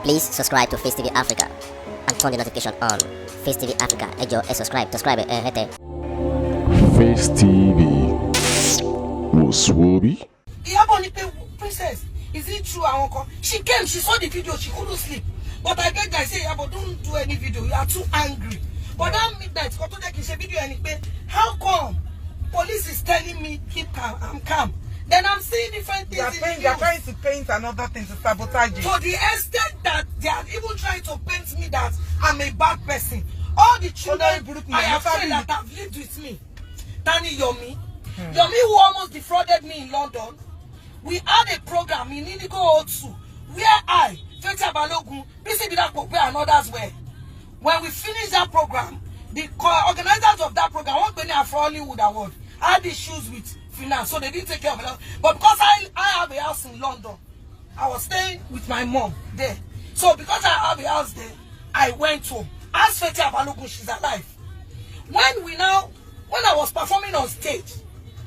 Please subscribe to Face TV Africa and turn the notification on. Face TV Africa, ẹ jọ̀ọ́, subscribe, hete. Face TV was Swoby. Princess, is it true? She came, she saw the video, she couldn't sleep. But I begged her, I said, Iyabo, don't do any video, you are too angry. But that midnight, video and how come police is telling me keep calm, I'm calm? Then I'm seeing different things. They are trying to paint another thing to sabotage you. To the extent that they are even trying to paint me that I'm a bad person. All the children I have friends that have lived with me. Tani Yomi. Yomi, who almost defrauded me in London. We had a program in Indigo O2 where I, Fetia Balogun, BC Bidakope and others were. When we finished that program, the organizers of that program won't be for Hollywood Award. I had issues with finance, so they didn't take care of it. But because I have a house in London, I was staying with my mom there. So because I have a house there, I went home. As Fetia Balogun, she's alive. When I was performing on stage,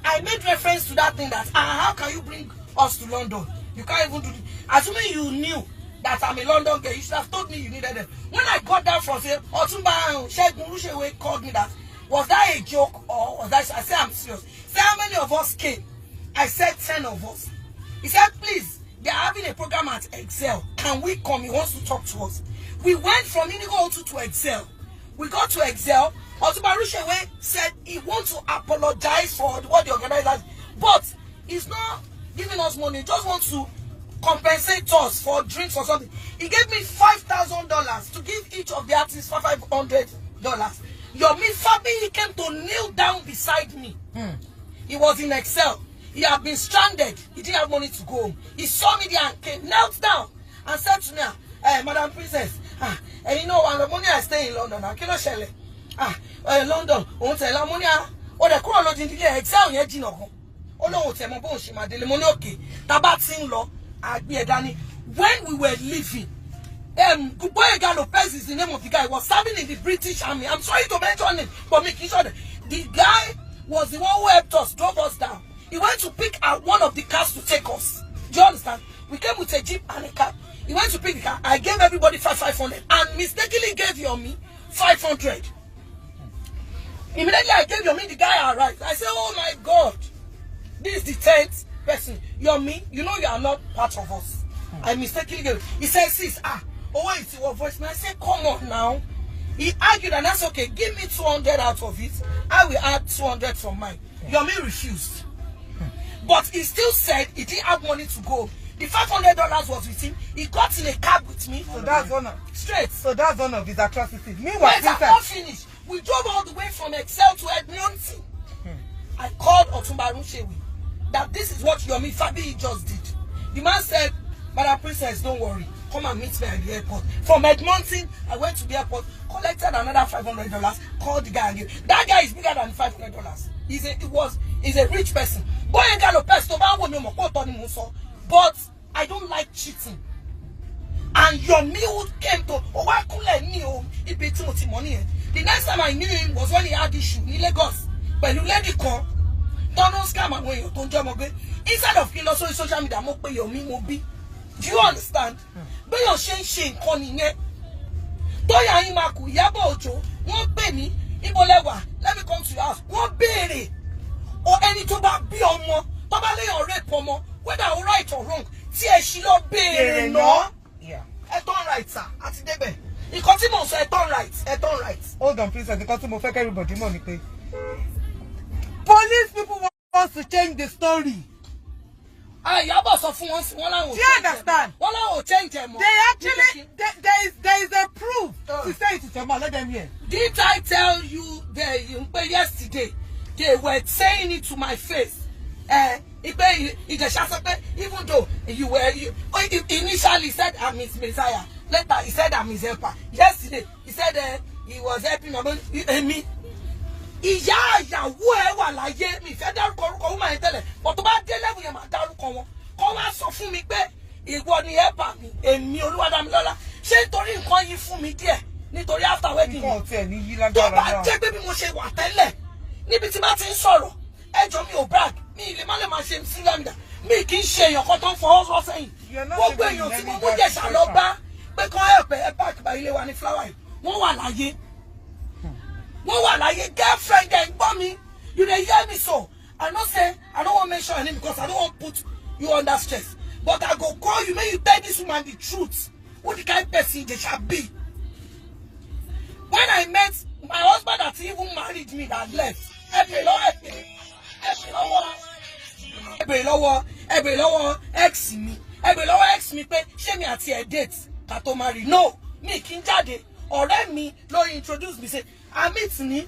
I made reference to that thing that how can you bring us to London? You can't even do it. Assuming you knew that I'm a London girl, you should have told me you needed them. When I got that from say, Otumba Shegun Rushewe called me that. Was that a joke or was that? I said, I'm serious. Say, how many of us came? I said 10 of us. He said, please, they're having a program at Excel. Can we come? He wants to talk to us. We went from Indigo O2 to Excel. We got to Excel. Otumba Rushewe said he wants to apologize for what the organizers, but he's not giving us money. He just wants to compensate us for drinks or something. He gave me $5,000 to give each of the artists $500. Yomi Fabi, he came to kneel down beside me. He was in Excel. He had been stranded. He didn't have money to go home. He saw me there and came, knelt down and said to me, Madam Princess, and you know, when the money I stay in London, I cannot share it. London, on tell la money, or the corner in the Excel, yet, you know. Oh no, tell my bones, my delimonioke, Tabatin law, when we were leaving, Kuboye Lopez is the name of the guy, was serving in the British Army. I'm sorry to mention him, but making sure that the guy was the one who helped us, drove us down. He went to pick out one of the cars to take us. Do you understand? We came with a jeep and a car. He went to pick the car. I gave everybody 500 and mistakenly gave Yomi 500. Immediately I gave Yomi, the guy arrived. I said, oh my God, this is the 10th person. Yomi, you know you are not part of us. I mistakenly gave. He said, sis, it's your voice. I said, come on now. He argued and that's okay. Give me 200 out of it. I will add 200 from mine. Yomi refused. But he still said he didn't have money to go. The $500 was with him. He got in a cab with me. So that's one of straight. So that's one of his atrocities. Meanwhile, wait, I'm not finished. We drove all the way from Excel to Edmonton. I called Otumba Rushewe that this is what Yomi Fabi just did. The man said, Madam Princess, don't worry. Come and meet me at the airport. From Edmonton, I went to the airport, collected another $500, called the guy again. That guy is bigger than $500. He's a rich person. But I don't like cheating. And Yomi came to money. The next time I knew him was when he had issue in Lagos. But you let it come. Don't scam and when you don't jump away. Instead of killing us on social media, Yomi. Do you understand? But you're saying calling it. Toya Imaku, Iyabo Ojo, won't pay me. Ibolewa, let me come to your house. Won't pay or any to back be on more. Baba lay or rape or more. Whether right or wrong. See, she not pay no. Yeah. I don't right, sir. At the debe. He continues, I don't right. I don't right. Hold on, please, because to affect everybody money pay. Police people want to change the story. Do you understand? They actually there is a proof to say it to them. Let them hear. Did I tell you yesterday they were saying it to my face? Even though you initially said I'm his Messiah, later he said I'm his helper. Yesterday he said he was helping me. Ìyá ìyàwó ẹ wà láyé mi fẹ́ dárúkọ orúkọ woman yẹn tẹ́lẹ̀ but tó bá dé level yẹn máa dárúkọ wọn kó wá sọ fún mi pé ìwọ ni helper mi èmi Olúwadámilọ́lá ṣé nítorí nǹkan yìí fún mi díẹ̀ nítorí after wedding tó bá jẹ́ pé bí mo ṣe wà tẹ́lẹ̀ níbi tí bá ti ń sọ̀rọ̀ ẹjọ́ mi ò brag mi ilé má lè máa ṣe sí lámìdá mi kì í ṣe èèyàn kan tó ń fọwọ́ sọ sẹ́yìn gbogbo èèyàn tí mo mú jẹ̀ṣà lọ bá pé lẹ park by ilé wa ní flower wọ́n wà láyé girlfriend ẹ̀ ń gbọ́ mi you dey hear me so I know say I don't want to mention your name because I don't want to put you under stress but I go call you make you tell this woman the truth who the kind person they shall be. When I met my husband that even married me that left every lọ́wọ́ ex mi pé ṣé mi àti ẹ̀ date ká tó marry no mi kì í jáde ọ̀rẹ́ mi ló introduce me say I meet ní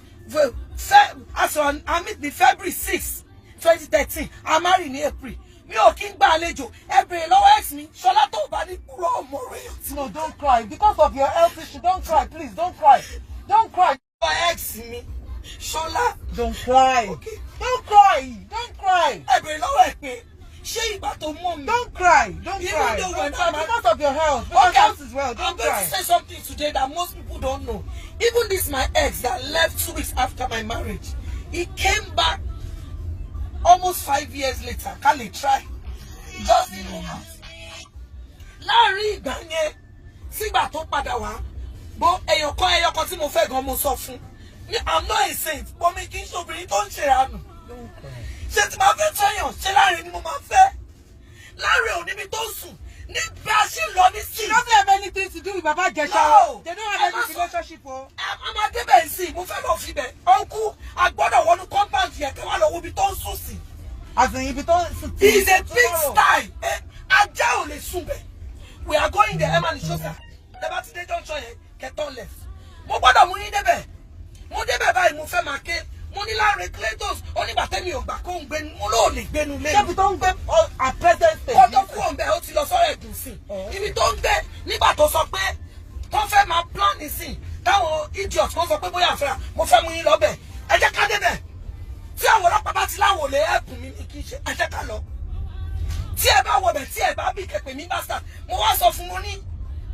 February 6 2013 I marry ní April mi ò kí ń gba àlejò ẹ̀bẹ̀rẹ̀ lọ́wọ́ ex mi Ṣọlá tó bá ní kúrò ọmọ rẹ̀. No, don't cry because of your health issue. Don't cry, please. Don't cry. Don't cry. Ex mi Ṣọlá. Don't cry. Okay. Don't cry. Don't cry. ẹ̀bẹ̀rẹ̀ lọ́wọ́ ẹ̀ pé ṣé ìgbà tó mọ̀ mi. Don't cry. Don't Even cry. though Don't when cry because of your health. Because health is well. I'm Don't going cry. to say something today that most people don't know. Even this my ex that left 2 weeks after my marriage, he came back almost 5 years later. Can he try? Just the moment. Láàrin ìgbà yẹn sígbà tó padà wá bó ẹyọkan tí mo fẹ́ gan mo sọ fún I'm not a saint but mi kì í ṣobìnrin tó ń ṣe àánú ṣé tí máa fẹ́ tọ́yàn ṣé láàrin ni mo máa fẹ́ láàrin ò níbi tó sùn ní bí a ṣe lọ ní sí. She doesn't have anything to do with Baba Jesha. No. They don't have any relationship. I'm a débẹ̀ sí mo fẹ́ lọ fi bẹ̀ uncle agbọ́dọ̀ wọnú compound yẹn kí wọ́n lọ wo ibi tó ń sùn sí. As in ibi tó ń sùn. He's a big style ajá ò lè sùn bẹ̀. We are going there Emma Nishosa lẹ́bàá ti dé junction yẹn kẹtọ́ left mo gbọ́dọ̀ mú yín débẹ̀ mo débẹ̀ báyìí mo fẹ́ máa ké mo ní láàrin Cletus onígbàtẹ́mi ò gbà kó ń gbénu mo lóò lè gbénu lé Ṣé ibi tó ń gbé at present stage? kọ́tọ́ kú ọ̀nbẹ ó ti lọ sọ́rọ̀ ẹ̀dùn sí ibi tó ń gbé nígbà tó sọ pé tó fẹ́ máa plan nísìn táwọn idiot kan sọ pé bóyá àfẹ́rà mo fẹ́ mú yín lọ́bẹ̀ ẹ jẹ́ ká débẹ̀ tí àwọn ọlọ́pàá bá ti láwò lè ẹ̀pù mi ní kí n ṣe ẹ jẹ́ ká lọ tí ẹ bá wọbẹ̀ tí ẹ bá bí kẹpẹ̀ mi bastard mo wá sọ fún mo ní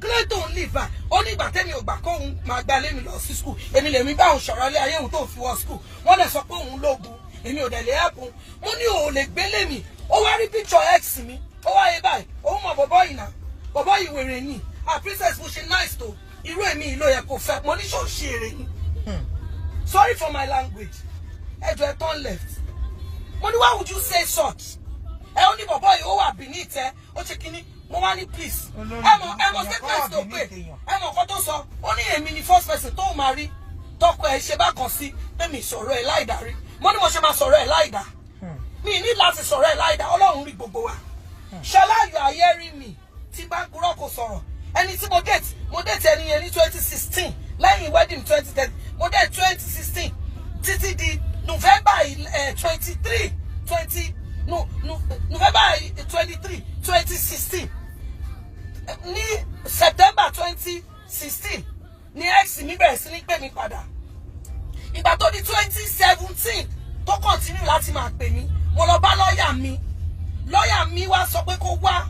Clayton live ó ní ìgbà tẹ́mi ò gbà kó òun máa gba lémi lọ sí school èmi lèmi bá òun sọ̀rọ̀ lé ayé òun tó fi wọ school wọ́n lè sọ pé òun lóògùn èmi ò dẹ̀ lè ẹ̀bùn mo ní òun lè gbé lémi ó wá rí picture ex mi ó wá yé báyìí òun mọ̀ bọ̀bọ̀ yìí náà bọ̀bọ̀ yìí wèrè ni princess bó ṣe nice tó irú èmi yìí ló yẹ kó fẹ́ mo ní ṣó ṣe èrè ni sorry for my language ẹjọ́ ẹ turn left mo ní why would you say such ẹ ó ní bọ̀bọ̀ yìí ó wà beneath ẹ ó ṣe kíní mo wá ní please ẹ mọ̀ statement tó pé ẹ mọ̀ nǹkan tó sọ ó ní èmi ni first person tó máa rí tọkọ ẹ ṣe bá kàn sí pé mi sọ̀rọ̀ ẹ láìdá rí mo ní mo ṣe máa sọ̀rọ̀ ẹ láìdá mi ní láti sọ̀rọ̀ ẹ láìdá Ọlọ́run rí gbogbo wa Ṣọlá you are hearing me tí bá kúrò kò sọ̀rọ̀ ẹni tí mo date ẹni yẹn ní 2016 lẹ́yìn wedding 2010 mo date 2016 títí di November 23 2016 ní September 2016 ní ex mi bẹ̀rẹ̀ sí ní pè mí padà ìgbà tó di 2017 tó continue láti máa pè mí mo lọ bá lọ́ọ̀yà mi wá sọ pé kó wá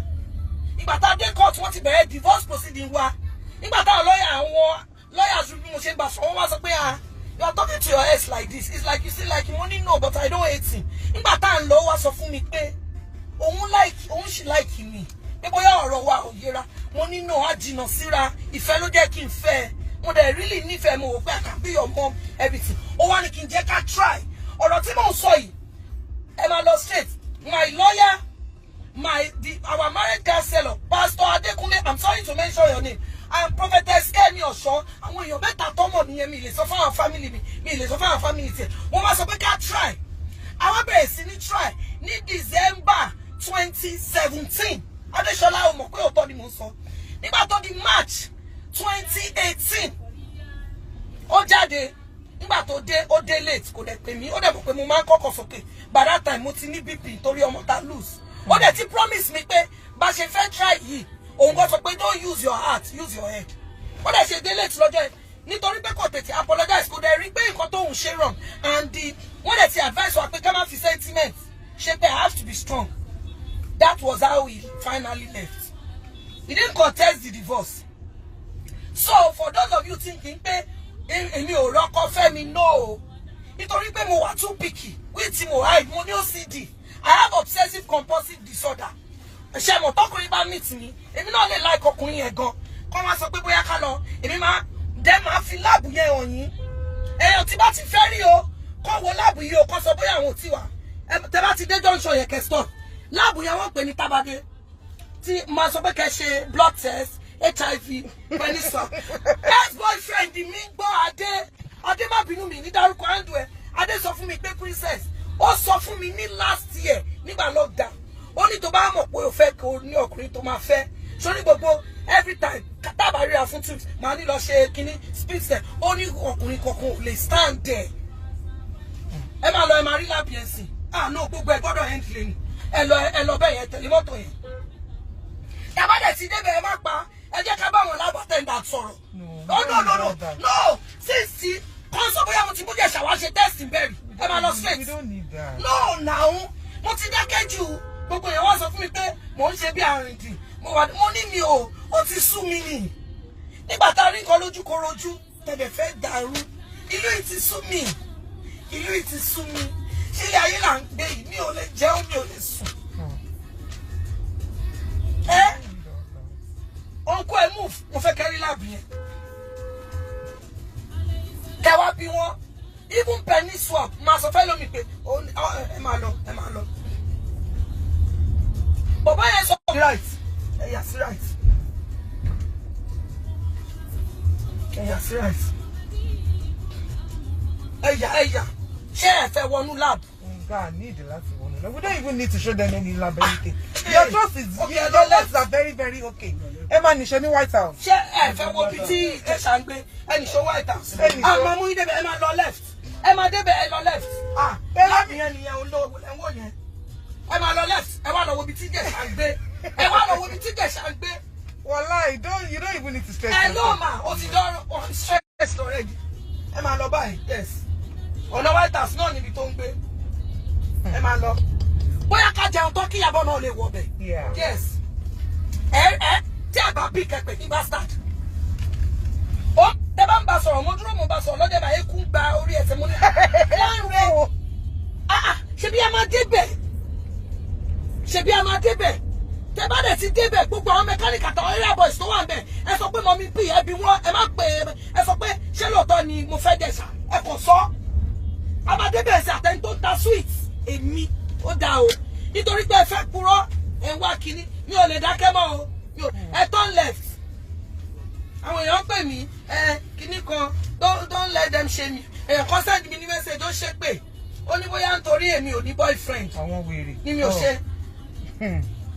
ìgbà tá a dé court wọ́n ti bẹ̀rẹ̀ divorce proceeding wa nígbà táwọn lawyers bí mo ṣe gbà sọ wọ́n wá sọ pé you are talking to your ex like this it's like you say like him only no but I don't hate him nígbà tá à ń lọ wá sọ fún mi pé òun sì like mi pé bóyá ọ̀rọ̀ wa ò yẹra mo ní no á jìnnà síra ìfẹ́ ló jẹ́ kí n fẹ́ mo dẹ̀ really nífẹ̀ẹ́ mo wò pé I can be your mom everything ó wá ní kí n jẹ́ ká try ọ̀rọ̀ tí mò ń sọ yìí ẹ máa lọ straight my lawyer our marriage counselor Pastor Adekunle I'm sorry to mention your name and Prophetess Kemi Osho àwọn èèyàn mẹ́ta tọ́mọ̀ nìyẹn mi lè sọ fún àwọn family mi lè sọ fún àwọn family tiẹ̀ wọ́n máa sọ pé ká try àwọn bẹ̀rẹ̀ sí ní try ní December 2017 Adéṣọlá ò mọ̀ pé òótọ́ ni mò ń sọ nígbà tó di March 2018 ó jáde nígbà tó dé ó dé late kò dẹ̀ pè mí ó dẹ̀ mọ̀ pé mo máa ń kọ́kọ́ sókè by that time mo ti ní BP torí ọmọ ta lose ó dẹ̀ ti promise mi pé bá ṣe fẹ́ try yìí òun kò sọ pé don't use your heart use your head ó dẹ̀ ṣe dé late lọ́jọ́ yẹn nítorí pé kò tètè apologize kò dẹ̀ rí pé nǹkan tóun ṣe wrong and wọ́n dẹ̀ ti advice wa pé ká má fi sentiment ṣe pé I have to be strong that was how he finally left he didn't contest the divorce so for those of you thinking pé èmi ò rọ́kọ fẹ́ mi no nítorí pé mo wà too picky with mo hide mo ní OCD I have obsessive compulsive disorder ṣe mo tọkùnrin bá meet mi èmi náà lè like ọkùnrin yẹn gan kọ́ wá sọ pé bóyá ká lọ èmi máa dẹ́ máa fi láàbù yẹn hàn yín èèyàn tí bá ti fẹ́ rí o kọ́ wo láàbù yìí o kọ́ sọ bóyá àwọn ò tí wà tẹ́ bá ti dé junction yẹn kẹ́ stop láàbù yẹn wọ́n pè ní tábàdé tí máa sọ pé kẹ́ ṣe blood test HIV penicillin ex-boyfriend mi gbọ́ adé má bínú mi ní dárúkọ handle ẹ̀ adé sọ fún mi pé princess ó sọ fún mi ní last year nígbà lockdown ó ní tó bá mọ̀ pé o fẹ́ kó ní ọkùnrin tó máa fẹ́ sórí gbogbo every time tábà ríra fún trips máa ní lọ ṣe kínní speed step ó ní ọkùnrin kankan ò lè stand there ẹ máa lọ ẹ máa rí lábì ẹ sìn no gbogbo ẹ gbọ́dọ̀ end lane ẹ lọ bẹ́ẹ̀ yẹn tẹ̀lé mọ́tò yẹn yàrá dẹ̀ ti débẹ̀ ẹ má pa ẹ jẹ́ ká bá wọn lábàtẹ́ndà sọ̀rọ̀ no sísì kan sọ bóyá mo ti bójú ẹ̀ṣà wá ṣe test bẹ́ẹ̀rì ẹ máa lọ straight no now mo ti dákẹ́ jù gbogbo yẹn wá sọ fún mi pé mò ń ṣe bí àrìndì mo ní mi ò ó ti sú mi nì nígbà tá a rí nǹkan lójú korojú tẹ̀lé fẹ́ dàrú ìlú yìí ti sú mi sílé ayé là ń gbé yìí mi ò lè jẹun mi ò lè sùn ọkọ ẹ move mo fẹ́ kẹ́rí láàbù yẹn kẹwàá bí wọn even penny swap máa sọ fẹ́ lómi pé ẹ máa lọ bàbá yẹn sọ right ẹ yà sí right ẹ yà ṣé ẹ fẹ́ wọnú lab. God, need láti wọnú lab. We don't even need to show them any lab anything. Your trust is okay, your legs are very very okay. Ẹ máa níṣẹ́ ní White House. Ṣé ẹ fẹ́ wo bí tí ẹ ṣàǹgbé ẹ níṣẹ́ White House. Àmọ́ mú ìdẹ́bẹ̀ ẹ máa lọ left. Ẹ máa débẹ̀ ẹ lọ left. Láàbì yẹn nìyẹn olówó ẹ̀wọ̀n yẹn. Ẹ máa lọ left. Ẹ wá lọ wo bí tí jẹ̀ ṣàǹgbé. Ẹ wá lọ wo bí tí jẹ̀ ṣàǹgbé. Wallahi, you don't even need to stress yourself. Ẹ ló mà ó ti dọ́rọ̀ stress already. Ẹ máa lọ báyìí, yes. Ọ̀nà White House náà níbi tó ń gbé. Ẹ máa lọ. Bóyá ká jẹun tó kí Ìyábọ̀ náà lè wọ bẹ̀. Yes. Tí a bá bí kẹpẹ ní bastard ó tẹ bá ń bá sọ̀rọ̀ mo dúró mo bá sọ̀rọ̀ lọ́dẹ̀ bá ekú gba orí ẹsẹ̀ mo ní láàrin ṣebí a máa débẹ̀ tẹ bá dẹ̀ ti débẹ̀ gbogbo àwọn mẹkáníkì àtàwọn area boys tó wà ń bẹ̀ ẹ sọ pé mọ̀mí bí ẹbí wọn ẹ má pè ẹ sọ pé ṣé lóòótọ́ ni mo fẹ́ dẹ̀ṣà ẹ kàn sọ a máa débẹ̀ ẹsẹ̀ àtẹni tó ń ta sweet èmi ó dáa o nítorí pé ẹ fẹ́ purọ́ ẹ ń wá kinní mi ò lè dákẹ́ mọ́ o ẹ turn left àwọn èèyàn pè mí kinní kan don't let them shame me èèyàn kan send mi ní message ó ṣe pé ó ní bóyá nítorí èmi ò ní boyfriend àwọn wèrè ni mi ò ṣe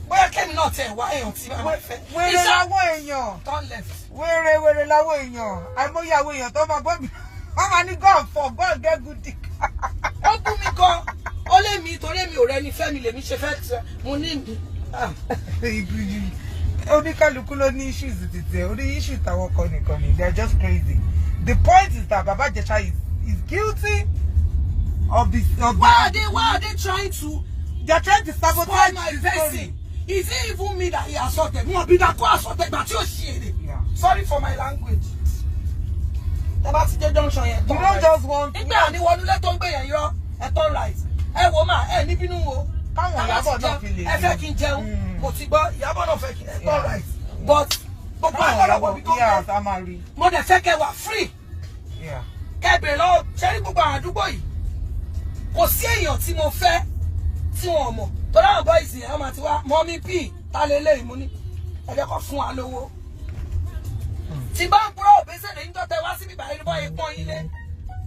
bóyá kẹ́mi náà tẹ̀ wá èèyàn tí wọ́n fẹ́ wèrè láwọn èèyàn turn left wèrè láwọn èèyàn àìmọye àwọn èèyàn tó máa bọ́ mi wọ́n máa ní God get good dick. ó bú mi gan ó lé mi torí èmi ò rẹni fẹ́ mi lèmi ṣe fẹ́ tẹ mo ní mi. Oníkálukú ló ní issues títẹ̀ orí issue táwọn kan nìkan ni they are just crazy. The point is that Baba Ijesha is guilty of this. Why are they trying to? They are trying to sabotage my person. Is it even me that he assaulted? Mo bí that ko assaulted but you share. Sorry for my language. About the junction here. You don't just want. Nígbà ni wọnú le tó ń gbé yẹn irọ́ ẹ turn right. Ẹ wò ma ẹ ní bínú wo. Káwọn Ìyábọ̀ náà fi lè. Ẹ fẹ́ kí n jẹun. Mo ti gbọ́ Ìyábọ̀ náà fẹ́ kí ẹ turn right. But gbogbo ọ̀pọ̀lọpọ̀ bí tó gbé. Mo dẹ̀ fẹ́ kẹ́ wà free. Kẹ́ bèrè lọ ṣẹ́rí gbogbo àwọn àdúgbò yìí. Kò sí èèyàn tí mo fẹ́ tí wọ́n mọ̀. Torí àwọn boys yẹn wọ́n máa ti wá mọ́mí P ta lélẹ́yìn mo ní ẹ̀jẹ̀ kan fún wa lówó. Tí bá ń purọ́ òbẹ́sẹ̀ lè ń tọ́tẹ̀ wá síbi ìbàyẹn bọ́ ìpọ́n yín lé.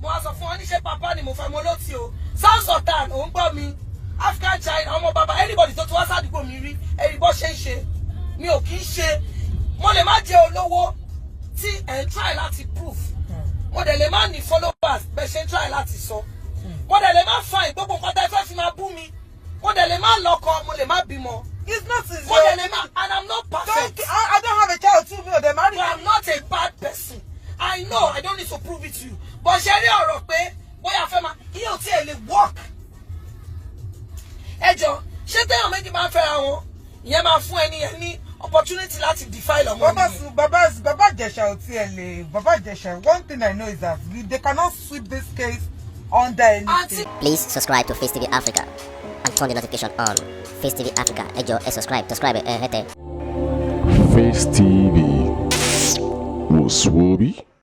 Mo wá sọ fún wọn níṣẹ́ pàpá ni mo fẹ́ mo ló ti o. South Sultan òun gbọ́ mi. African China ọmọ bàbá anybody tó ti wá sádùúgbò mi rí ẹ̀rí bọ́ ṣe ń ṣe. Mi ò kì í ṣe. Mo lè má jẹ olówó tí ẹ̀ ń try láti proof. Mo dẹ̀ lè má ní followers bẹ́ẹ̀ ṣe ń try láti sọ. Mo dẹ̀ lè má fa ìgbógun kan tẹ́ fẹ́ fi máa bú mi. Mo dẹ̀ lè má lọ́kọ, mo lè má bímọ. It's not easy. Mo dẹ̀ lè má and I'm not perfect. I don't have a child too, me or them married. I'm not a bad person. I know I don't need to prove it to you. But ṣe rí ọ̀rọ̀ pé bóyá fẹ́ máa iye ò tí ẹ lè work. Ẹ jọ ṣé téèyàn méjì máa ń fẹ́ra wọn ìyẹn máa fún ẹni yẹn ní opportunity láti defile ọmọ mi. Baba Ijesha ò tí ẹ lè Baba Ijesha one thing I know is that they cannot sweep this case under anything. Please subscribe to Face TV Africa and turn the notification on. Face TV Africa, ẹ jọ̀ọ́ ẹ subscribe hete. Face TV was Swoby.